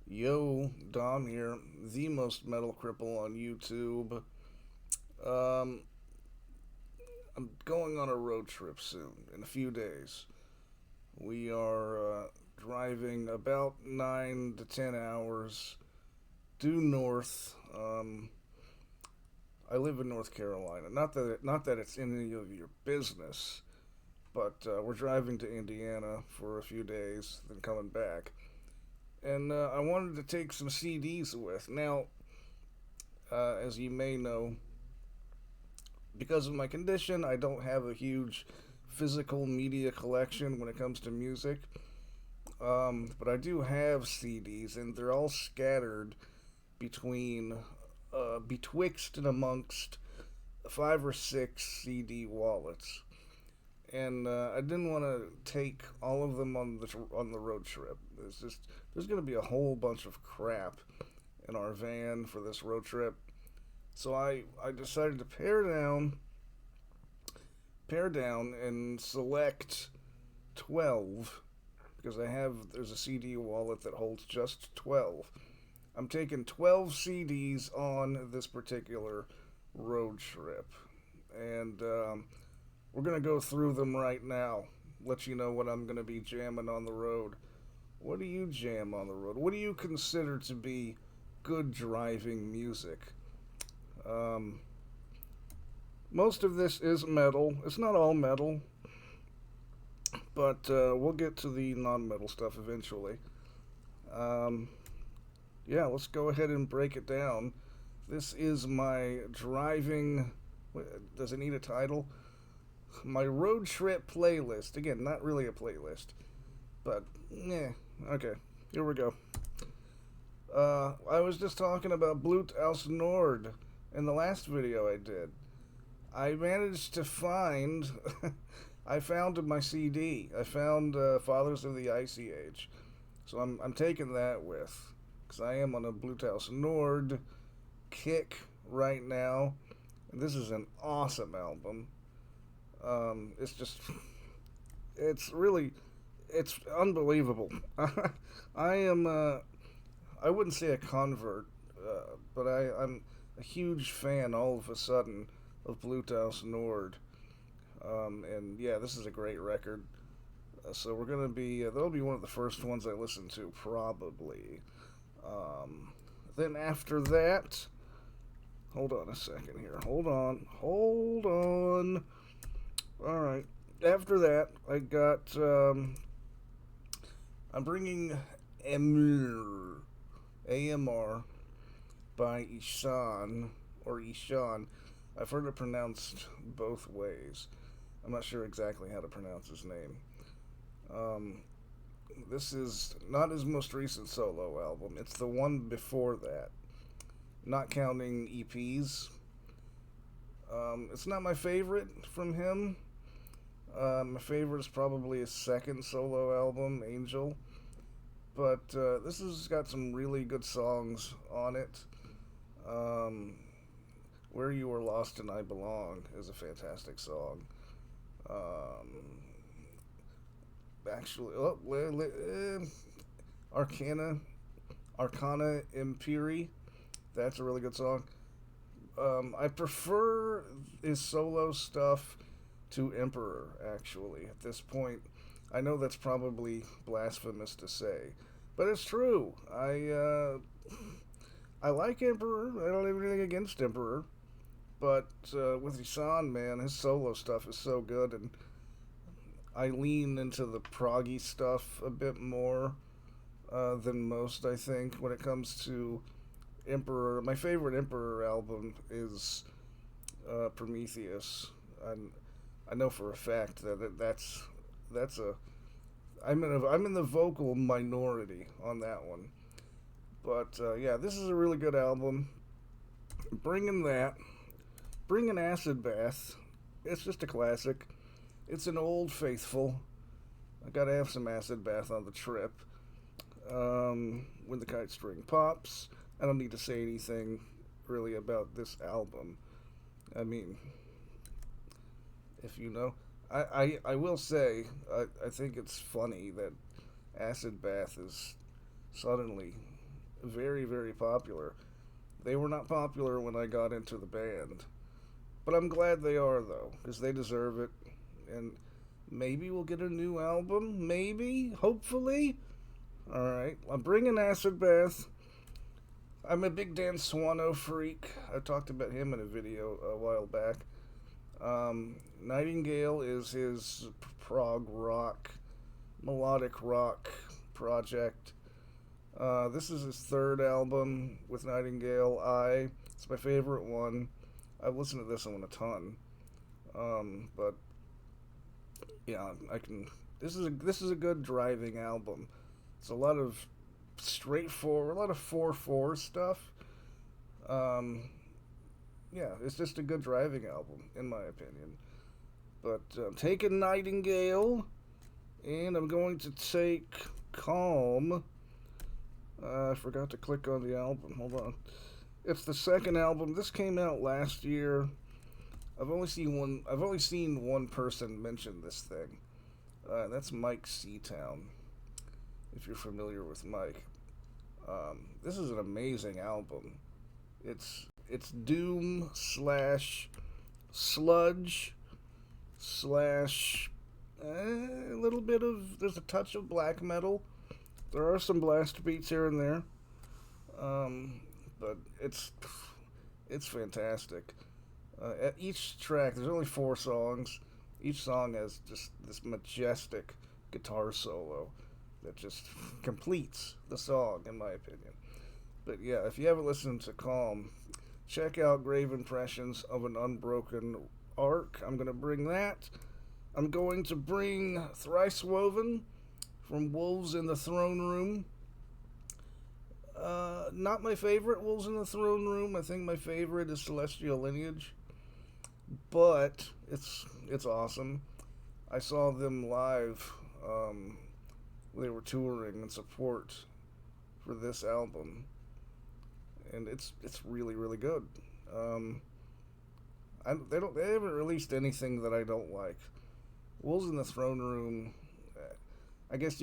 Yo, Dom here, the most metal cripple on YouTube. Um, I'm going on a road trip soon, in a few days. We are driving about 9 to 10 hours due north. I live in North Carolina. Not that it's any of your business, but we're driving to Indiana for a few days, then coming back. And I wanted to take some CDs with. Now, as you may know, because of my condition, I don't have a huge physical media collection when it comes to music. But I do have CDs, and they're all scattered between, betwixt and amongst 5 or 6 CD wallets. And I didn't want to take all of them on the road trip. There's going to be a whole bunch of crap in our van for this road trip. So I decided to pare down and select 12 because there's a CD wallet that holds just 12. I'm taking 12 CDs on this particular road trip, and we're gonna go through them right now. Let you know what I'm gonna be jamming on the road. What do you jam on the road? What do you consider to be good driving music? Um, Most of this is metal. It's not all metal, but we'll get to the non-metal stuff eventually. Um, yeah, let's go ahead and break it down. This is my driving. Does it need a title? My road trip playlist. Again, not really a playlist, but yeah. Okay, here we go. I was just talking about Blut aus Nord in the last video I did. I managed to find. I found my CD. I found Fathers of the Icy Age. So I'm taking that with. Because I am on a Bluetooth Nord kick right now. And this is an awesome album. It's just. It's really. It's unbelievable. I am. I wouldn't say a convert, but I'm a huge fan all of a sudden of Bluetooth Nord. And yeah, this is a great record. So we're gonna be that'll be one of the first ones I listen to probably. Um, then after that, hold on a second here. Hold on. All right. After that, I'm bringing Emr, AMR by Ishan or Ishan. I've heard it pronounced both ways. I'm not sure exactly how to pronounce his name. Um, this is not his most recent solo album. It's the one before that, not counting EPs. It's not my favorite from him. My favorite is probably his second solo album, Angel. But this has got some really good songs on it. Um, Where You Were Lost and I Belong is a fantastic song. Um, actually, Arcana, Arcana Imperi. That's a really good song. I prefer his solo stuff to Emperor, actually, at this point. I know that's probably blasphemous to say, but it's true. I like Emperor. I don't have anything against Emperor, but with Isan, man, his solo stuff is so good, and I lean into the proggy stuff a bit more than most. I think when it comes to Emperor, my favorite Emperor album is Prometheus, and I know for a fact that's a I'm in the vocal minority on that one. But yeah, this is a really good album. Bringing that, bringing Acid Bath. It's just a classic. It's an old faithful. I gotta have some Acid Bath on the trip. When the kite string pops. I don't need to say anything really about this album. I mean, if you know. I will say, I think it's funny that Acid Bath is suddenly very, very popular. They were not popular when I got into the band. But I'm glad they are, though, because they deserve it. And maybe we'll get a new album. Maybe. Hopefully. Alright. I'm bringing Acid Bath. I'm a big Dan Swano freak. I talked about him in a video a while back. Nightingale is his prog rock, melodic rock project. This is his third album with Nightingale. It's my favorite one. I've listened to this one a ton. But yeah, I can. This is a good driving album. It's a lot of straightforward, a lot of 4/4 stuff. Yeah, it's just a good driving album, in my opinion. But I'm taking Nightingale, and I'm going to take Calm. I forgot to click on the album. Hold on. It's the second album. This came out last year. I've only seen one person mention this thing. That's Mike Seatown. If you're familiar with Mike, this is an amazing album. It's doom slash sludge slash a little bit of, there's a touch of black metal. There are some blast beats here and there, but it's fantastic. At each track, there's only 4 songs. Each song has just this majestic guitar solo that just completes the song, in my opinion. But yeah, if you haven't listened to Calm, check out Grave Impressions of an Unbroken Arc. I'm going to bring that. I'm going to bring Thrice Woven from Wolves in the Throne Room. Not my favorite Wolves in the Throne Room. I think my favorite is Celestial Lineage. But it's awesome. I saw them live. They were touring in support for this album, and it's really, really good. They haven't released anything that I don't like. Wolves in the Throne Room, I guess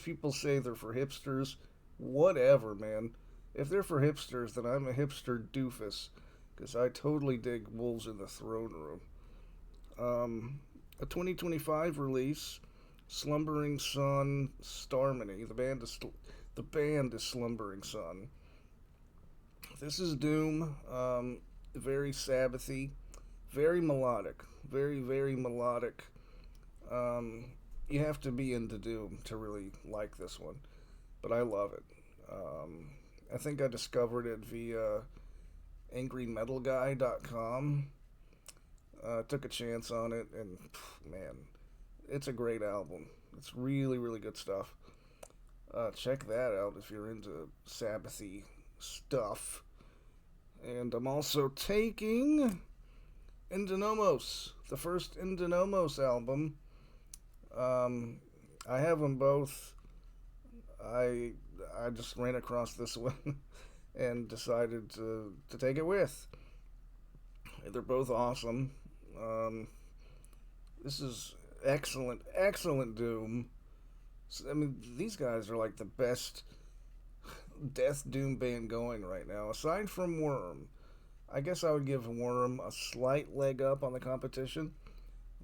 people say they're for hipsters. Whatever, man. If they're for hipsters, then I'm a hipster doofus, because I totally dig Wolves in the Throne Room. A 2025 release, Slumbering Sun, Starmony. The band is Slumbering Sun. This is doom, very Sabbathy, very melodic, very, very melodic. You have to be into doom to really like this one, but I love it. I think I discovered it via angrymetalguy.com. Took a chance on it, and man, it's a great album. It's really, really good stuff. Check that out if you're into Sabbathy stuff. And I'm also taking Indonomos, the first Indonomos album. I have them both. I just ran across this one and decided to take it with. They're both awesome. This is excellent doom. I mean, these guys are like the best death doom band going right now, aside from Worm. I guess I would give Worm a slight leg up on the competition,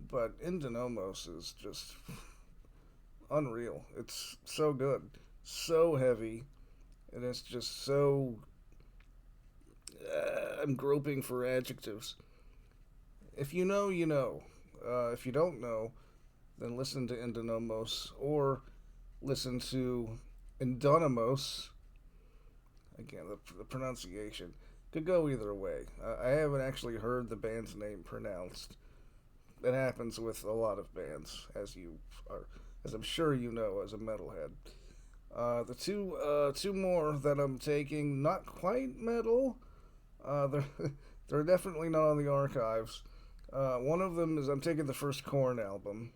but Indonomos is just unreal. It's so good, so heavy, and it's just so I'm groping for adjectives. If you know, you know. If you don't know, then listen to Indonomos or listen to Indonamos. Again, the pronunciation could go either way. I haven't actually heard the band's name pronounced. It happens with a lot of bands, as I'm sure you know as a metalhead. The two more that I'm taking, not quite metal. They're definitely not on the archives. One of them is I'm taking the first Korn album,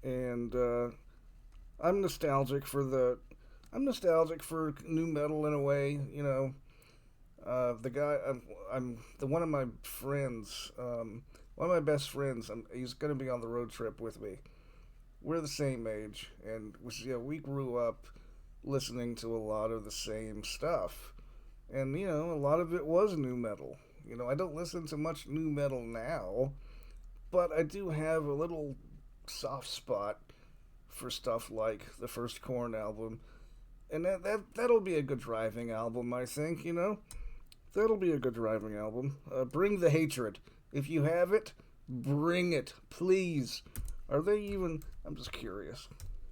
and I'm nostalgic for new metal in a way. You know, the guy I'm the one of my friends, one of my best friends. He's gonna be on the road trip with me. We're the same age, and we grew up listening to a lot of the same stuff. And, a lot of it was new metal. I don't listen to much new metal now, but I do have a little soft spot for stuff like the first Korn album. And that'll be a good driving album, I think, That'll be a good driving album. Bring the hatred. If you have it, bring it, please. Are they even. I'm just curious.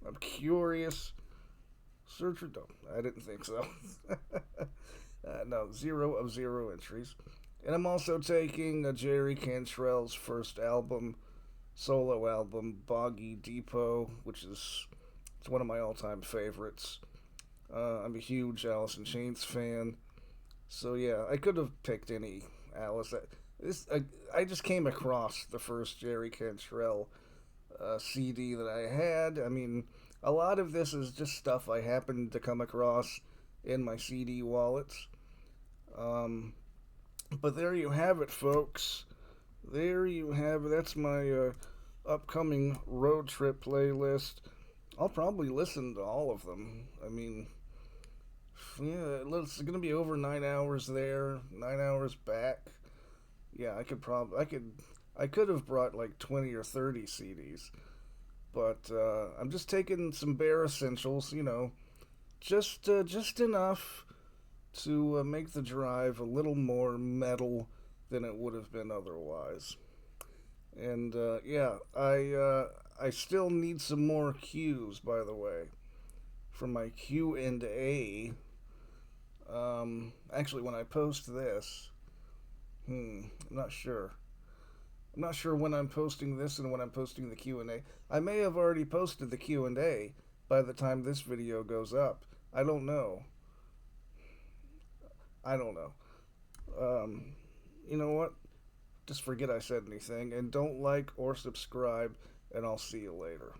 I'm curious. Search or don't? I didn't think so. No, 0 of 0 entries. And I'm also taking Jerry Cantrell's first album, solo album, Boggy Depot, which is it's one of my all-time favorites. I'm a huge Alice in Chains fan, so yeah, I could have picked any Alice. I just came across the first Jerry Cantrell CD that I had. I mean, a lot of this is just stuff I happened to come across in my CD wallets. Um, but there you have it, folks. There you have it. That's my upcoming road trip playlist. I'll probably listen to all of them. I mean, yeah, it's gonna be over 9 hours there, 9 hours back. Yeah, I could have brought like 20 or 30 CDs, but I'm just taking some bare essentials. Just enough to make the drive a little more metal than it would have been otherwise. And yeah, I still need some more cues, by the way, for my Q and A. Actually, when I post this, I'm not sure. I'm not sure when I'm posting this and when I'm posting the Q and A. I may have already posted the Q and A by the time this video goes up. I don't know. I don't know. You know what? Just forget I said anything and don't like or subscribe, and I'll see you later.